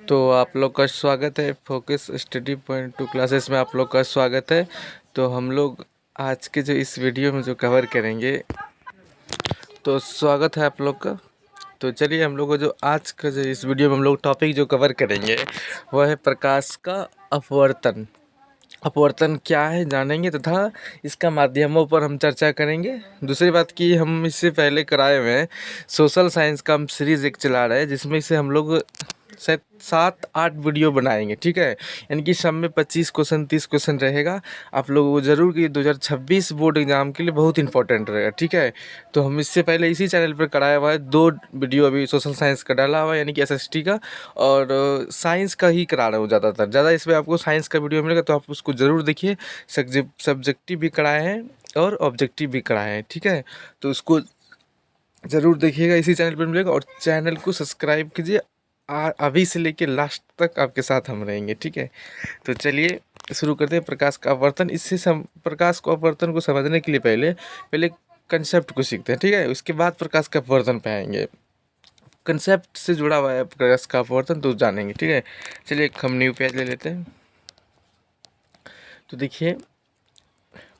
तो आप लोग का स्वागत है focus study point two classes में। आप लोग का स्वागत है। तो हम लोग आज के जो इस वीडियो में जो कवर करेंगे, तो स्वागत है आप लोग का। तो चलिए हम लोग को जो आज का जो इस वीडियो में हम लोग टॉपिक जो कवर करेंगे वह है प्रकाश का अपवर्तन। अपवर्तन क्या है जानेंगे तथा इसका माध्यमों पर हम चर्चा करेंगे। दूसरी बात कि हम इससे पहले कराए हुए हैं सोशल साइंस का हम सीरीज़ एक चला रहे हैं, जिसमें से हम लोग शायद 7-8 वीडियो बनाएंगे। ठीक है, यानी कि सब में 25 क्वेश्चन 30 क्वेश्चन रहेगा। आप लोगों को ज़रूर कि 2026 बोर्ड एग्जाम के लिए बहुत इंपॉर्टेंट रहेगा। ठीक है, तो हम इससे पहले इसी चैनल पर कराया हुआ है 2 वीडियो अभी सोशल साइंस का डाला हुआ है, यानी कि एसएसटी का, और साइंस का ही करा रहा हूँ ज़्यादा इसमें आपको साइंस का वीडियो मिलेगा, तो आप उसको ज़रूर देखिए। सब्जेक्टिव भी कराए हैं और ऑब्जेक्टिव भी कराए हैं। ठीक है, तो उसको ज़रूर देखिएगा, इसी चैनल पर मिलेगा। और चैनल को सब्सक्राइब कीजिए, अभी से लेके लास्ट तक आपके साथ हम रहेंगे। ठीक है, तो चलिए शुरू करते हैं प्रकाश का अपवर्तन। प्रकाश का अपवर्तन को समझने के लिए पहले कंसेप्ट को सीखते हैं। ठीक है, उसके बाद प्रकाश का अपवर्तन पे आएंगे। कंसेप्ट से जुड़ा हुआ है प्रकाश का अपवर्तन, तो जानेंगे। ठीक है, चलिए हम न्यू पेज ले लेते हैं। तो देखिए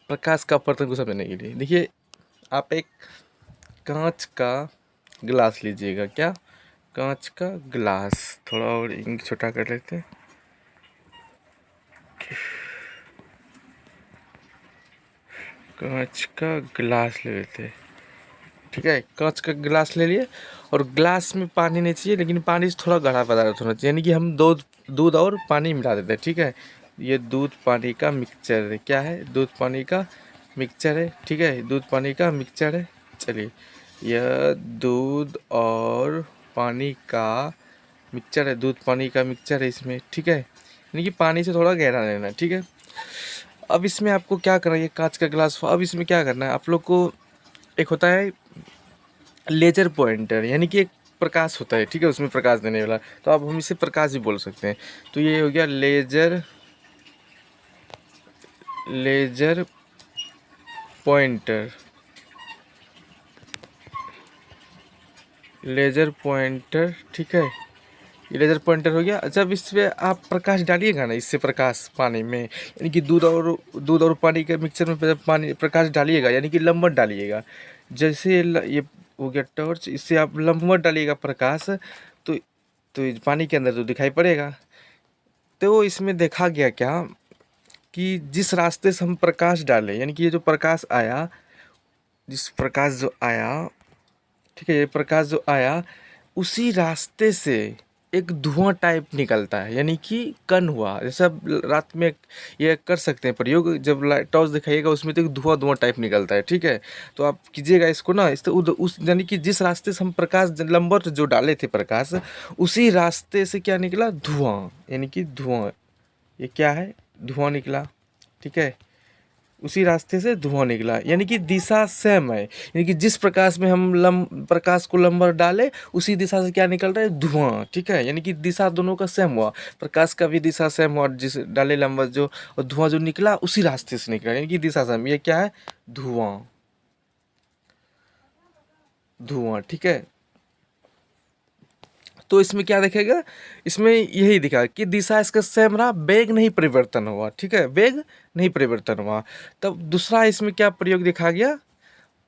प्रकाश का अपवर्तन को समझने के लिए देखिए, आप एक कांच का गिलास लीजिएगा। क्या? कांच का गिलास। थोड़ा और इंक छोटा कर लेते हैं। कांच का गिलास ले लेते हैं। ठीक है, कांच का गिलास ले लिए और गिलास में पानी नहीं चाहिए, लेकिन पानी से थोड़ा गाढ़ा पदार्थ होना चाहिए, यानी कि हम दूध और पानी मिला देते हैं। ठीक है, ये दूध पानी का मिक्सचर है। क्या है? दूध पानी का मिक्सचर है। ठीक है, दूध पानी का मिक्सचर है। चलिए, यह दूध और पानी का मिक्सचर है। दूध पानी का मिक्सचर है इसमें। ठीक है, यानी कि पानी से थोड़ा गहरा लेना है। ठीक है, अब इसमें आपको क्या करना है, ये कांच का गिलास। अब इसमें क्या करना है आप लोग को, एक होता है लेजर पॉइंटर, यानी कि एक प्रकाश होता है। ठीक है, उसमें प्रकाश देने वाला, तो अब हम इसे प्रकाश भी बोल सकते हैं। तो ये हो गया लेजर पॉइंटर। लेजर पॉइंटर, ठीक है, ये लेजर पॉइंटर हो गया। जब इस पर आप प्रकाश डालिएगा ना, इससे प्रकाश पानी में, यानी कि दूध और पानी के मिक्सचर में जब पानी प्रकाश डालिएगा, यानी कि लंबवत डालिएगा। जैसे ये हो गया टॉर्च, इससे आप लंबवत डालिएगा प्रकाश, तो ये पानी के अंदर तो दिखाई पड़ेगा। तो इसमें देखा गया क्या कि जिस रास्ते से हम प्रकाश डालें, यानी कि ये जो प्रकाश आया, जिस प्रकाश जो आया, ठीक है, ये प्रकाश जो आया उसी रास्ते से एक धुआं टाइप निकलता है, यानी कि कण हुआ। जैसे आप रात में ये कर सकते हैं प्रयोग, जब टॉर्च दिखाइएगा उसमें तो एक धुआं धुआं टाइप निकलता है। ठीक है, तो आप कीजिएगा इसको ना, इस उस यानी कि जिस रास्ते से हम प्रकाश लंबवत जो डाले थे प्रकाश, उसी रास्ते से क्या निकला? धुआं, यानी कि धुआं। ये क्या है? धुआं निकला। ठीक है, उसी रास्ते से धुआं निकला, यानी कि दिशा सेम है। यानी कि जिस प्रकाश में हम प्रकाश को लंबवत डाले, उसी दिशा से क्या निकल रहा है? धुआं। ठीक है, यानी कि दिशा दोनों का सेम हुआ, प्रकाश का भी दिशा सेम हुआ, जिस डाले लंबवत जो, और धुआं जो निकला उसी रास्ते से निकला, यानी कि दिशा सेम। ये क्या है? धुआं। धुआं, ठीक है। तो इसमें क्या देखेगा? इसमें यही दिखा कि दिशा इसका सेम रहा, वेग नहीं परिवर्तन हुआ। ठीक है, वेग नहीं परिवर्तन हुआ। तब दूसरा इसमें क्या प्रयोग देखा गया?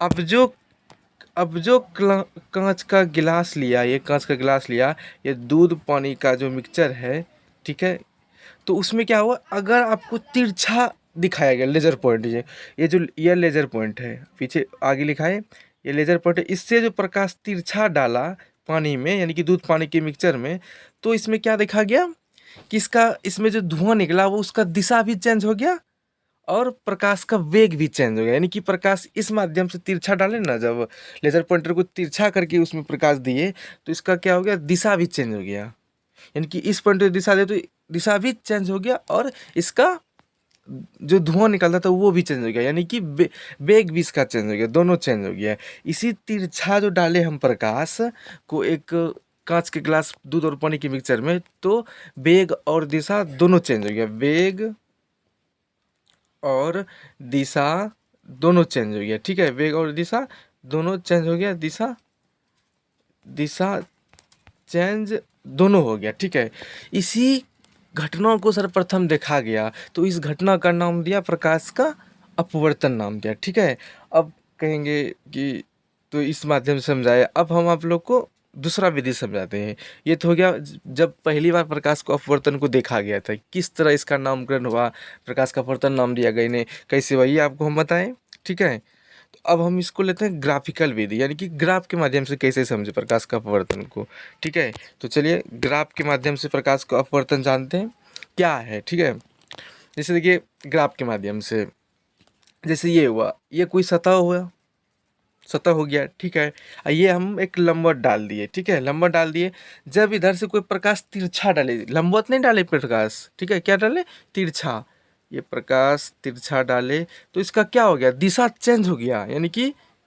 अब जो कांच का गिलास लिया, ये कांच का गिलास लिया, ये दूध पानी का जो मिक्सचर है, ठीक है, तो उसमें क्या हुआ? अगर आपको तिरछा दिखाया गया लेजर पॉइंट, ये लेजर पॉइंट है, पीछे आगे लिखा है ये लेजर पॉइंट है, इससे जो प्रकाश तिरछा डाला पानी में, यानी कि दूध पानी के मिक्सचर में, तो इसमें क्या देखा गया कि इसमें जो धुआं निकला वो उसका दिशा भी चेंज हो गया और प्रकाश का वेग भी चेंज हो गया। यानी कि प्रकाश इस माध्यम से तिरछा डाले ना, जब लेजर पॉइंटर को तिरछा करके उसमें प्रकाश दिए, तो इसका क्या हो गया? दिशा भी चेंज हो गया। यानी कि इस पॉइंट पे दिशा दे तो दिशा भी चेंज हो गया, और इसका जो धुआं निकलता था वो भी चेंज हो गया, यानी कि वेग भी इसका चेंज हो गया, दोनों चेंज हो गया। इसी तिरछा जो डाले हम प्रकाश को एक कांच के गिलास दूध और पानी के मिक्सचर में, तो वेग और दिशा दोनों चेंज हो गया। वेग और दिशा दोनों चेंज हो गया। ठीक है, वेग और दिशा दोनों चेंज हो गया। दिशा चेंज दोनों हो गया, ठीक है। इसी घटना को सर्वप्रथम देखा गया, तो इस घटना का नाम दिया प्रकाश का अपवर्तन नाम दिया, ठीक है। अब कहेंगे कि तो इस माध्यम से समझाए, अब हम आप लोग को दूसरा विधि समझाते हैं। ये तो हो गया जब पहली बार प्रकाश को अपवर्तन को देखा गया था, किस तरह इसका नामकरण हुआ, प्रकाश का अपवर्तन नाम दिया गया, इन्हें कैसे हुआ, ये आपको हम बताएं, ठीक है। तो अब हम इसको लेते हैं ग्राफिकल विधि, यानी कि ग्राफ के माध्यम से कैसे समझे प्रकाश का अपवर्तन को, ठीक है। तो चलिए ग्राफ के माध्यम से प्रकाश का अपवर्तन जानते हैं क्या है, ठीक है। जैसे देखिए ग्राफ के माध्यम से, जैसे ये हुआ, ये कोई सतह हुआ, सतह हो गया, ठीक है। ये हम एक लंबवत डाल दिए, ठीक है, लंबवत डाल दिए। जब इधर से कोई प्रकाश तिरछा डाले, लंबवत नहीं डाले प्रकाश, ठीक है, क्या डाले, तिरछा, ये प्रकाश तिरछा डाले तो इसका क्या हो गया, दिशा चेंज हो गया, यानी कि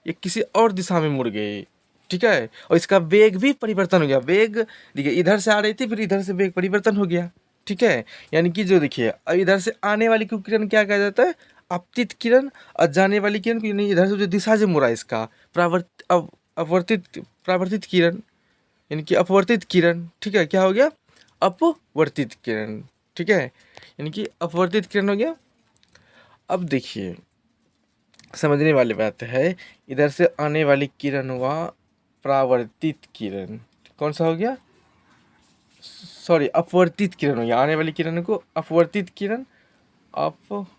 ये किसी और दिशा में मुड़ गए, ठीक है। और इसका वेग भी परिवर्तन हो गया, वेग देखिए इधर से आ रही थी, फिर इधर से वेग परिवर्तन हो गया, ठीक है। यानी कि जो देखिए अब इधर से आने वाली को किरण क्या कहा जाता है, आपतित किरण, और जाने वाली किरण को, यानी इधर से जो दिशा से मुड़ा इसका अपवर्तित परावर्तित किरण, यानी कि अपवर्तित किरण, ठीक है, क्या हो गया, अपवर्तित किरण, ठीक है, यानी कि अपवर्तित किरण हो गया। अब देखिए समझने वाली बात है, इधर से आने वाली किरण हुआ परावर्तित किरण, कौन सा हो गया, सॉरी अपवर्तित किरण हो गया, आने वाली किरण को अपवर्तित किरण, अपवर्तित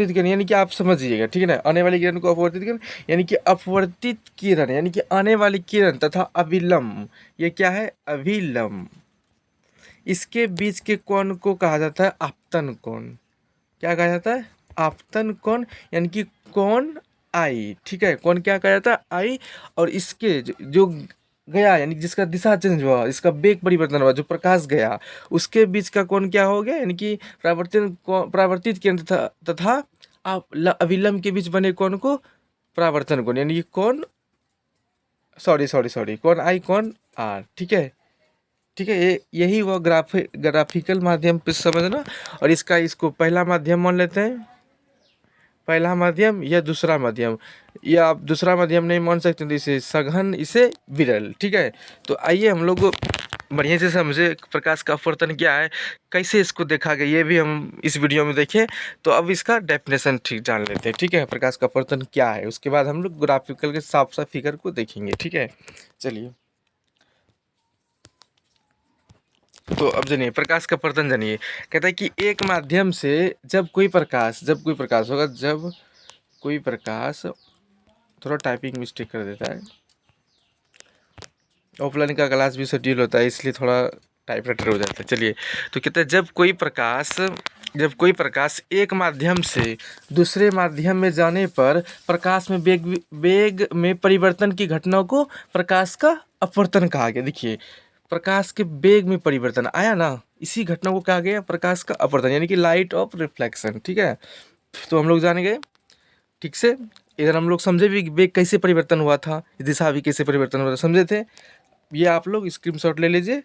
किरण, यानी कि आप समझिएगा, ठीक है ना, आने वाली किरण को अपवर्तित किरण, यानी कि अपवर्तित किरण यानी कि आने वाली किरण तथा अभिलंब, ये क्या है, अभिलंब, इसके बीच के कोण को कहा जाता है आपतन कोण, क्या कहा जाता है, आपतन कोण, यानी कि कोण आई, ठीक है, कोण क्या कहा जाता है, आई। और इसके जो गया, यानी जिसका दिशा चेंज हुआ, इसका वेग परिवर्तन हुआ, जो प्रकाश गया, उसके बीच का कोण क्या हो गया, यानी कि परावर्तित किरण तथा अभिलंब के बीच बने कोण को परावर्तन कोण, यानी कि कोण, सॉरी कोण आई कोण आर, ठीक है, ठीक है। ये यही वो ग्राफिकल माध्यम पे समझना। और इसको पहला माध्यम मान लेते हैं, पहला माध्यम या दूसरा माध्यम, या आप दूसरा माध्यम नहीं मान सकते तो इसे सघन, इसे विरल, ठीक है। तो आइए हम लोग बढ़िया से समझे प्रकाश का अपवर्तन क्या है, कैसे इसको देखा गया, ये भी हम इस वीडियो में देखें। तो अब इसका डेफिनेशन ठीक जान लेते हैं, ठीक है, प्रकाश का अपवर्तन क्या है, उसके बाद हम लोग ग्राफिकल के साफ साफ फिगर को देखेंगे, ठीक है। चलिए तो अब जानिए प्रकाश का अपवर्तन जानिए, कहता है कि एक माध्यम से जब कोई प्रकाश होगा, जब कोई प्रकाश, थोड़ा टाइपिंग मिस्टेक कर देता है, ऑफलाइन का क्लास भी शेड्यूल होता है इसलिए थोड़ा टाइपराइटर हो जाता है। चलिए तो कहते हैं जब कोई प्रकाश एक माध्यम से दूसरे माध्यम में जाने पर प्रकाश में वेग में परिवर्तन की घटना को प्रकाश का अपवर्तन कहा गया। देखिए प्रकाश के वेग में परिवर्तन आया ना, इसी घटना को कहा गया प्रकाश का अपवर्तन, यानी कि लाइट ऑफ रिफ्लेक्शन, ठीक है। तो हम लोग जान गए ठीक से, इधर हम लोग समझे भी वेग कैसे परिवर्तन हुआ था, दिशा भी कैसे परिवर्तन हुआ था, समझे थे। ये आप लोग स्क्रीनशॉट ले लीजिए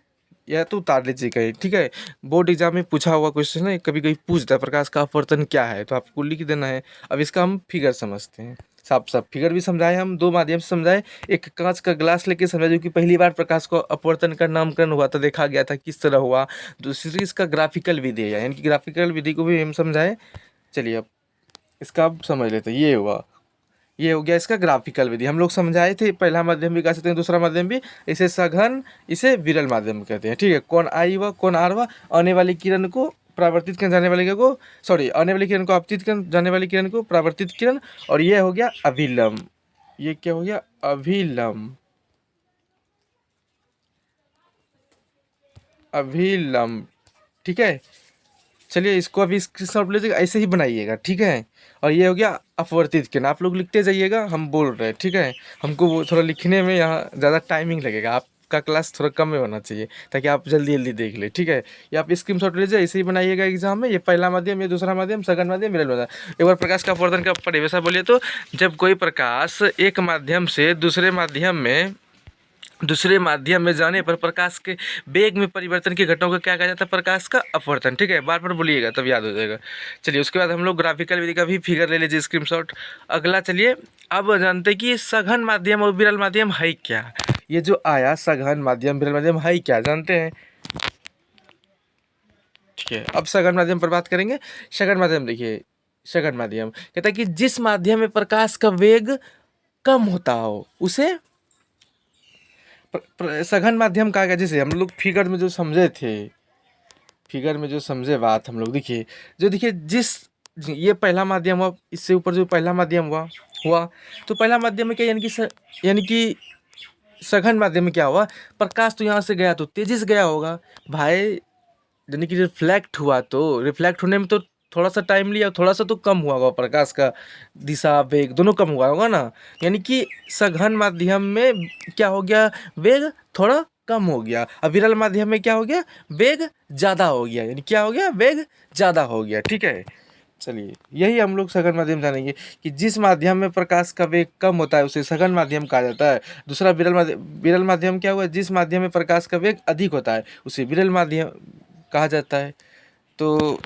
या तो उतार लीजिए कहीं, ठीक है। बोर्ड एग्जाम में पूछा हुआ क्वेश्चन है, कभी कभी पूछता है प्रकाश का अपवर्तन क्या है, तो आपको लिख देना है। अब इसका हम फिगर समझते हैं, साफ साफ फिगर भी समझाए, हम दो माध्यम से समझाए। एक कांच का ग्लास लेके समझाए, जो कि पहली बार प्रकाश को अपवर्तन का नामकरण हुआ था, देखा गया था किस तरह हुआ। दूसरी इसका ग्राफिकल विधि है, यानी कि ग्राफिकल विधि को भी हम समझाए। चलिए अब इसका अब समझ लेते हैं, ये हुआ, ये हो गया इसका ग्राफिकल विधि, हम लोग समझाए थे। पहला माध्यम भी कह सकते हैं, दूसरा माध्यम भी, इसे सघन, इसे विरल माध्यम कहते हैं, ठीक है। कौन आई व कौन आर व, आने वाली किरण को परावर्तित किरण, जाने वाली को, सॉरी आने वाली किरण को आपतित किरण, जाने वाली किरण को परावर्तित किरण। और ये हो गया अभिलंब, ये क्या हो गया, अभिलंब, अभिलंब, ठीक है। चलिए इसको अभी स्क्रीनशॉट लीजिएगा, ऐसे ही बनाइएगा, ठीक है। और ये हो गया अपवर्तित किरण, आप लोग लिखते जाइएगा, हम बोल रहे हैं, ठीक है। हमको वो थोड़ा लिखने में यहाँ ज़्यादा टाइमिंग लगेगा, आपका क्लास थोड़ा कम में होना चाहिए ताकि आप जल्दी जल्दी देख ले, ठीक है। ये आप स्क्रीनशॉट लीजिए, ऐसे ही बनाइएगा एग्जाम में। ये पहला माध्यम, ये दूसरा माध्यम, सघन माध्यम, विरल माध्यम। एक बार प्रकाश का अपवर्तन का परिभाषा बोलिए तो, जब कोई प्रकाश एक माध्यम से दूसरे माध्यम में दूसरे माध्यम में जाने पर प्रकाश के वेग में परिवर्तन की घटनाओं को क्या कहा जाता है? प्रकाश का अपवर्तन। ठीक है, बार बार बोलिएगा तब याद हो जाएगा। चलिए उसके बाद हम लोग ग्राफिकल विधि का भी फिगर ले लीजिए स्क्रीनशॉट। अगला चलिए, अब जानते हैं कि सघन माध्यम और विरल माध्यम है क्या। ये जो आया सघन माध्यम विरल माध्यम है क्या, जानते हैं? ठीक है, अब सघन माध्यम पर बात करेंगे। सघन माध्यम देखिए, सघन माध्यम कहता है कि जिस माध्यम में प्रकाश का वेग कम होता हो उसे सघन माध्यम कहा गया। जैसे हम लोग फिगर में जो समझे थे, फिगर में जो समझे बात हम लोग, देखिए जो देखिए जिस ये पहला माध्यम हुआ, इससे ऊपर जो पहला माध्यम हुआ तो पहला माध्यम में क्या, यानी कि सघन माध्यम में क्या हुआ, प्रकाश तो यहाँ से गया तो तेजी से गया होगा भाई, यानी कि रिफ्लेक्ट हुआ तो रिफ्लेक्ट होने में तो थोड़ा सा टाइम लिया, थोड़ा सा तो कम हुआ होगा, प्रकाश का दिशा वेग दोनों कम हुआ होगा ना। यानी कि सघन माध्यम में क्या हो गया, वेग थोड़ा कम हो गया। अब विरल माध्यम में क्या हो गया, वेग ज़्यादा हो गया, यानी क्या हो गया, वेग ज़्यादा हो गया। ठीक है, चलिए यही हम लोग सघन माध्यम जानेंगे कि जिस माध्यम में प्रकाश का वेग कम होता है उसे सघन माध्यम कहा जाता है। दूसरा विरल माध्यम क्या हुआ, जिस माध्यम में प्रकाश का वेग अधिक होता है उसे विरल माध्यम कहा जाता है। तो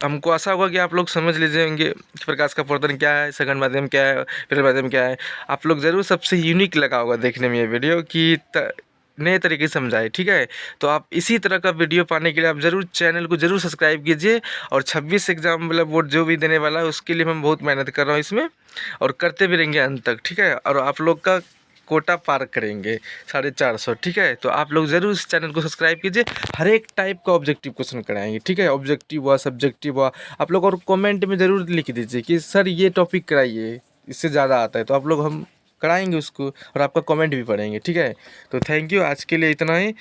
हमको आशा होगा कि आप लोग समझ लीजिएंगे कि प्रकाश का अपवर्तन क्या है, सघन माध्यम क्या है, विरल माध्यम क्या है। आप लोग ज़रूर सबसे यूनिक लगा होगा देखने में ये वीडियो कि नए तरीके से समझाए। ठीक है, तो आप इसी तरह का वीडियो पाने के लिए आप ज़रूर चैनल को ज़रूर सब्सक्राइब कीजिए। और 26 एग्ज़ाम मतलब बोर्ड जो भी देने वाला है उसके लिए मैं बहुत मेहनत कर रहा हूँ इसमें, और करते भी रहेंगे अंत तक। ठीक है, और आप लोग का कोटा पार करेंगे 450। ठीक है, तो आप लोग ज़रूर इस चैनल को सब्सक्राइब कीजिए। हर एक टाइप का ऑब्जेक्टिव क्वेश्चन कराएंगे। ठीक है, ऑब्जेक्टिव हुआ, सब्जेक्टिव हुआ, आप लोग और कमेंट में ज़रूर लिख दीजिए कि सर ये टॉपिक कराइए, इससे ज़्यादा आता है, तो आप लोग हम कराएंगे उसको और आपका कमेंट भी पढ़ेंगे। ठीक है, तो थैंक यू, आज के लिए इतना ही।